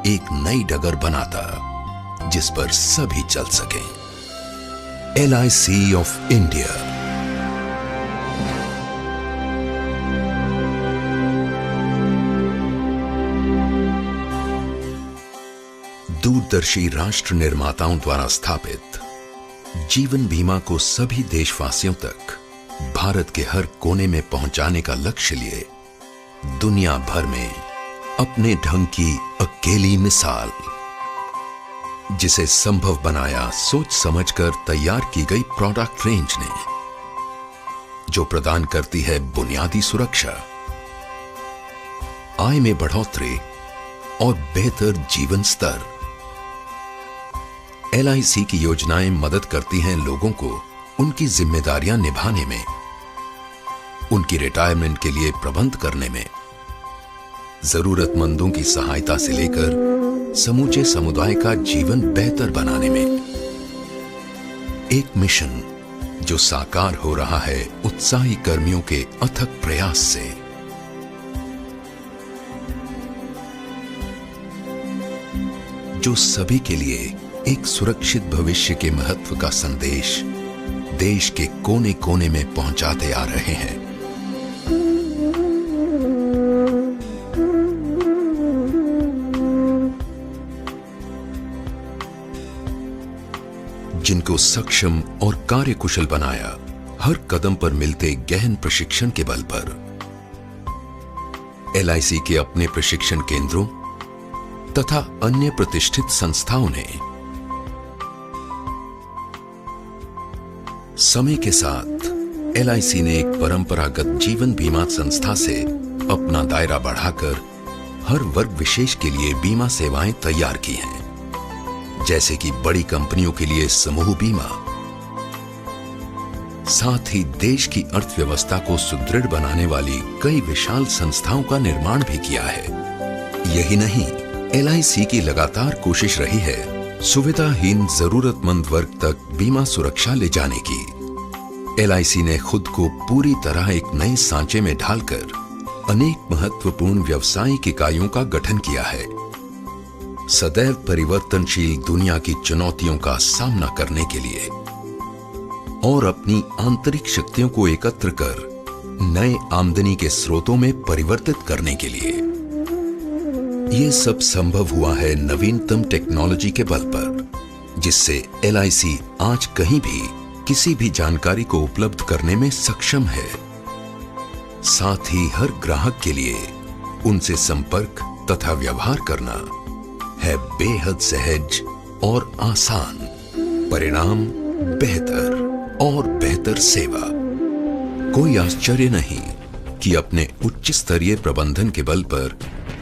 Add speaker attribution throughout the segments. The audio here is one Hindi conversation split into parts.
Speaker 1: एक नई डगर बनाता जिस पर सभी चल सकें। LIC of India. दूरदर्शी राष्ट्र निर्माताओं द्वारा स्थापित जीवन बीमा को सभी देशवासियों तक भारत के हर कोने में पहुंचाने का लक्ष्य लिए दुनिया भर में अपने ढंग की अकेली मिसाल, जिसे संभव बनाया सोच समझकर तैयार की गई प्रोडक्ट रेंज ने, जो प्रदान करती है बुनियादी सुरक्षा, आय में बढ़ोतरी और बेहतर जीवन स्तर। LIC की योजनाएं मदद करती हैं लोगों को उनकी जिम्मेदारियां निभाने में, उनकी रिटायरमेंट के लिए प्रबंध करने में, जरूरतमंदों की सहायता से लेकर समूचे समुदाय का जीवन बेहतर बनाने में। एक मिशन जो साकार हो रहा है उत्साही कर्मियों के अथक प्रयास से। जो सभी के लिए एक सुरक्षित भविष्य के महत्व का संदेश देश के कोने कोने में पहुंचाते आ रहे हैं। जिनको सक्षम और कार्यकुशल बनाया हर कदम पर मिलते गहन प्रशिक्षण के बल पर। LIC के अपने प्रशिक्षण केंद्रों तथा अन्य प्रतिष्ठित संस्थाओं ने समय के साथ LIC ने एक परंपरागत जीवन बीमा संस्था से अपना दायरा बढ़ाकर हर वर्ग विशेष के लिए बीमा सेवाएं तैयार की हैं, जैसे कि बड़ी कंपनियों के लिए समूह बीमा। साथ ही देश की अर्थव्यवस्था को सुदृढ़ बनाने वाली कई विशाल संस्थाओं का निर्माण भी किया है। यही नहीं, LIC की लगातार कोशिश रही है सुविधाहीन जरूरतमंद वर्ग तक बीमा सुरक्षा ले जाने की। LIC ने खुद को पूरी तरह एक नए सांचे में ढालकर अनेक महत्वपूर्ण व्यावसायिक इकाइयों का गठन किया है, सदैव परिवर्तनशील दुनिया की चुनौतियों का सामना करने के लिए और अपनी आंतरिक शक्तियों को एकत्र कर नए आमदनी के स्रोतों में परिवर्तित करने के लिए। यह सब संभव हुआ है नवीनतम टेक्नोलॉजी के बल पर, जिससे LIC आज कहीं भी किसी भी जानकारी को उपलब्ध करने में सक्षम है। साथ ही हर ग्राहक के लिए उनसे संपर्क तथा व्यवहार करना है बेहद सहज और आसान। परिणाम बेहतर और बेहतर सेवा। कोई आश्चर्य नहीं कि अपने उच्च स्तरीय प्रबंधन के बल पर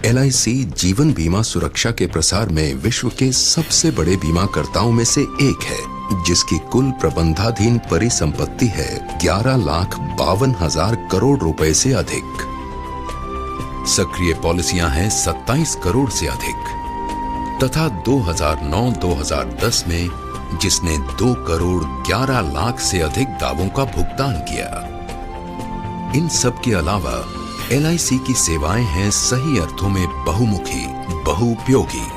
Speaker 1: LIC जीवन बीमा सुरक्षा के प्रसार में विश्व के सबसे बड़े बीमाकर्ताओं में से एक है, जिसकी कुल प्रबंधाधीन परिसंपत्ति है 11,52,000 करोड़ रुपए से अधिक। सक्रिय पॉलिसियां हैं 27 करोड़ से अधिक तथा 2009-2010 में जिसने 2 करोड़ 11 लाख से अधिक दावों का भुगतान किया। इन सब के अलावा LIC की सेवाएं हैं सही अर्थों में बहुमुखी, बहुउपयोगी,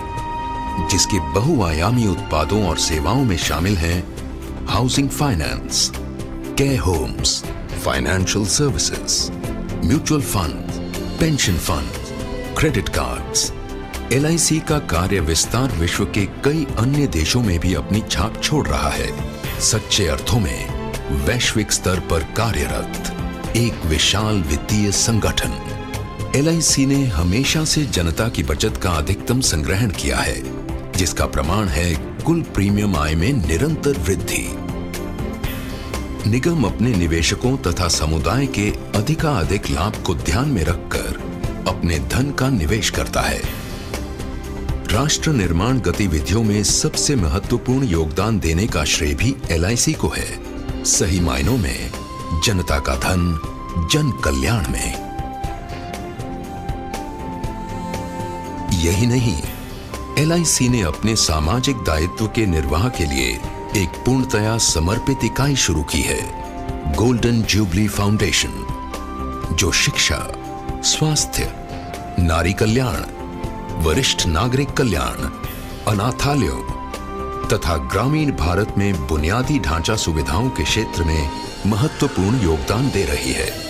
Speaker 1: जिसके बहुआयामी उत्पादों और सेवाओं में शामिल हैं housing finance, care homes, financial services, mutual fund, pension fund, credit cards. LIC का कार्य विस्तार विश्व के कई अन्य देशों में भी अपनी छाप छोड़ रहा है। सच्चे अर्थों में वैश्विक स्तर पर कार्यरत एक विशाल वित्तीय संगठन। LIC ने हमेशा से जनता की बचत का अधिकतम संग्रहण किया है, जिसका प्रमाण है कुल प्रीमियम आय में निरंतर वृद्धि। निगम अपने निवेशकों तथा समुदाय के अधिकाधिक लाभ को ध्यान में रखकर अपने धन का निवेश करता है। राष्ट्र निर्माण गतिविधियों में सबसे महत्वपूर्ण योगदान देने का श्रेय भी LIC को है। सही मायनों में जनता का धन जन कल्याण में। यही नहीं, LIC ने अपने सामाजिक दायित्व के निर्वाह के लिए एक पूर्णतया समर्पित इकाई शुरू की है, गोल्डन जुबली फाउंडेशन, जो शिक्षा, स्वास्थ्य, नारी कल्याण, वरिष्ठ नागरिक कल्याण, अनाथालयों तथा ग्रामीण भारत में बुनियादी ढांचा सुविधाओं के क्षेत्र में महत्वपूर्ण योगदान दे रही है।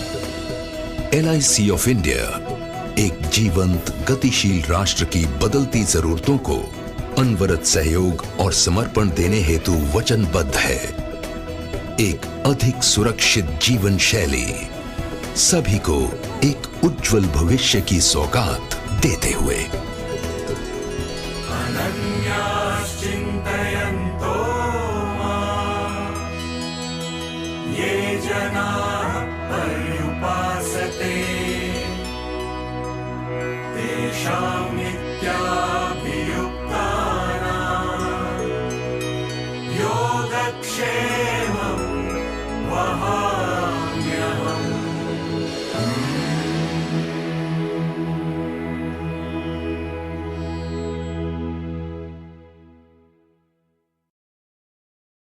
Speaker 1: LIC ऑफ इंडिया एक जीवंत, गतिशील राष्ट्र की बदलती जरूरतों को अनवरत सहयोग और समर्पण देने हेतु वचनबद्ध है। एक अधिक सुरक्षित जीवन शैली, सभी को एक उज्जवल भविष्य की सौगात देते हुए।
Speaker 2: अनन्याश्चिन्तयन्